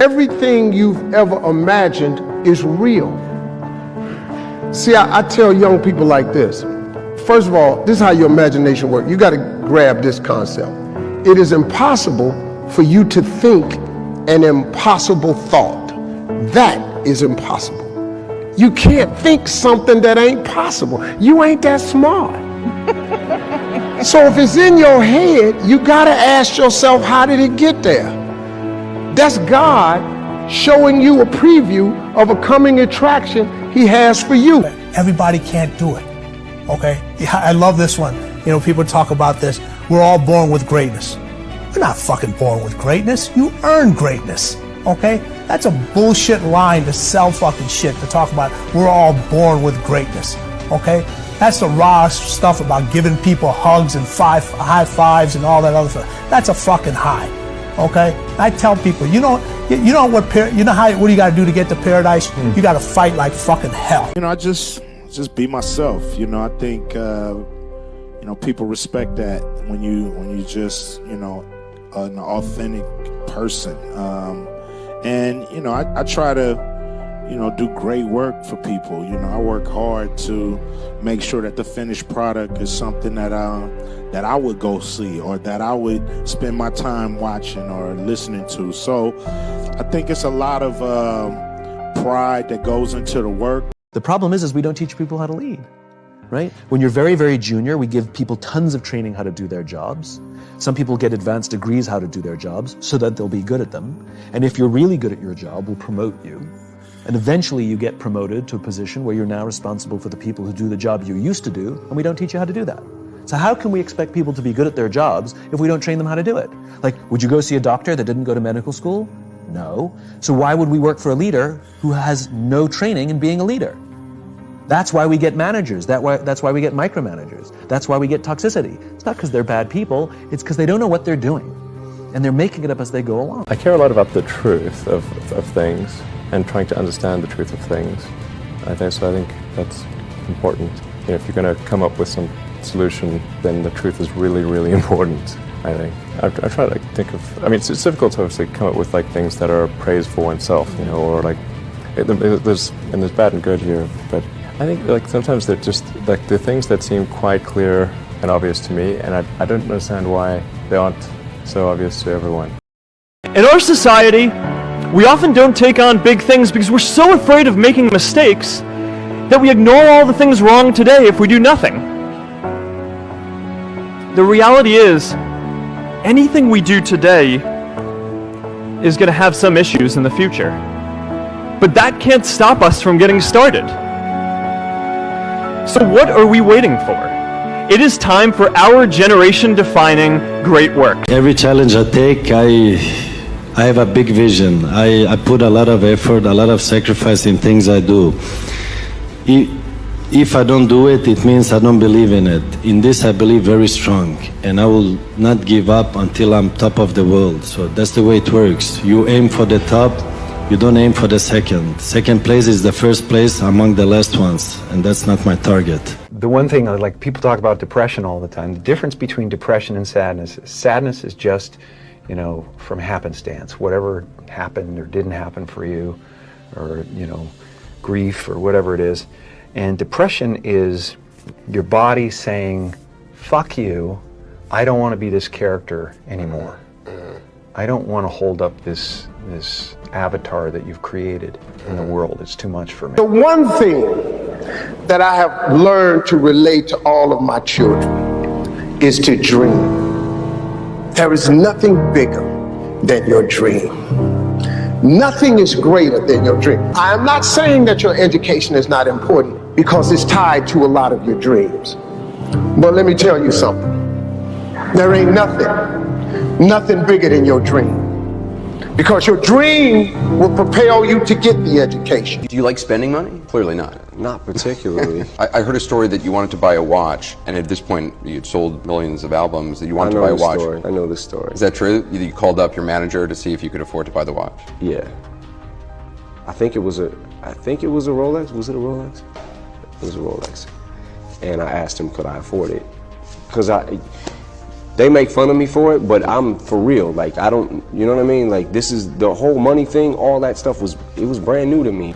Everything you've ever imagined is real. See, I tell young people like this. First of all, this is how your imagination works. You got to grab this concept. It is impossible for you to think an impossible thought. That is impossible. You can't think something that ain't possible. You ain't that smart. So if it's in your head, you got to ask yourself, how did it get there? That's God showing you a preview of a coming attraction he has for you. Everybody can't do it, okay? I love this one. You know, people talk about this. We're all born with greatness. We're not fucking born with greatness. You earn greatness, okay? That's a bullshit line to sell fucking shit, to talk about we're all born with greatness, okay? That's the raw stuff about giving people hugs and high fives and all that other stuff. That's a fucking high, okay? I tell people, what do you got to do to get to paradise? You got to fight like fucking hell. I just be myself. I think people respect that when you just an authentic person. And I try to do great work for people. I work hard to make sure that the finished product is something that I would go see, or that I would spend my time watching or listening to. So I think it's a lot of pride that goes into the work. The problem is we don't teach people how to lead, right? When you're very, very junior, we give people tons of training how to do their jobs. Some people get advanced degrees how to do their jobs so that they'll be good at them. And if you're really good at your job, we'll promote you. And eventually you get promoted to a position where you're now responsible for the people who do the job you used to do, and we don't teach you how to do that. So how can we expect people to be good at their jobs if we don't train them how to do it? Like, would you go see a doctor that didn't go to medical school? No. So why would we work for a leader who has no training in being a leader? That's why we get managers. That's why we get micromanagers. That's why we get toxicity. It's not because they're bad people. It's because they don't know what they're doing. And they're making it up as they go along. I care a lot about the truth of things and trying to understand the truth of things. I think that's important. If you're going to come up with some solution, then the truth is really, really important, I think. I try to think of, it's difficult to obviously come up with things that are praise for oneself, or there's bad and good here, but I think sometimes they're just the things that seem quite clear and obvious to me, and I don't understand why they aren't so obvious to everyone. In our society, we often don't take on big things because we're so afraid of making mistakes that we ignore all the things wrong today if we do nothing. The reality is, anything we do today is going to have some issues in the future. But that can't stop us from getting started. So what are we waiting for? It is time for our generation-defining great work. Every challenge I take, I have a big vision. I put a lot of effort, a lot of sacrifice in things I do. If I don't do it, it means I don't believe in it. In this I believe very strong, and I will not give up until I'm top of the world. So that's the way it works. You aim for the top, you don't aim for the second. Second place is the first place among the last ones, and that's not my target. The one thing, people talk about depression all the time. The difference between depression and sadness is just, from happenstance. Whatever happened or didn't happen for you, or, grief or whatever it is. And depression is your body saying, fuck you, I don't want to be this character anymore. I don't want to hold up this avatar that you've created in the world. It's too much for me. The one thing that I have learned to relate to all of my children is to dream. There is nothing bigger than your dream. Nothing is greater than your dream. I am not saying that your education is not important, because it's tied to a lot of your dreams. But let me tell you something. There ain't nothing bigger than your dream. Because your dream will propel you to get the education. Do you like spending money? Clearly not. Not particularly. I heard a story that you wanted to buy a watch, and at this point you had sold millions of albums, that you wanted to buy a watch. I know the story. Is that true? You called up your manager to see if you could afford to buy the watch? Yeah. I think it was a Rolex. Was it a Rolex? It was a Rolex. And I asked him, could I afford it? Because that they make fun of me for it, but I'm for real. Like, I don't, you know what I mean? Like, this is the whole money thing, all that stuff was brand new to me.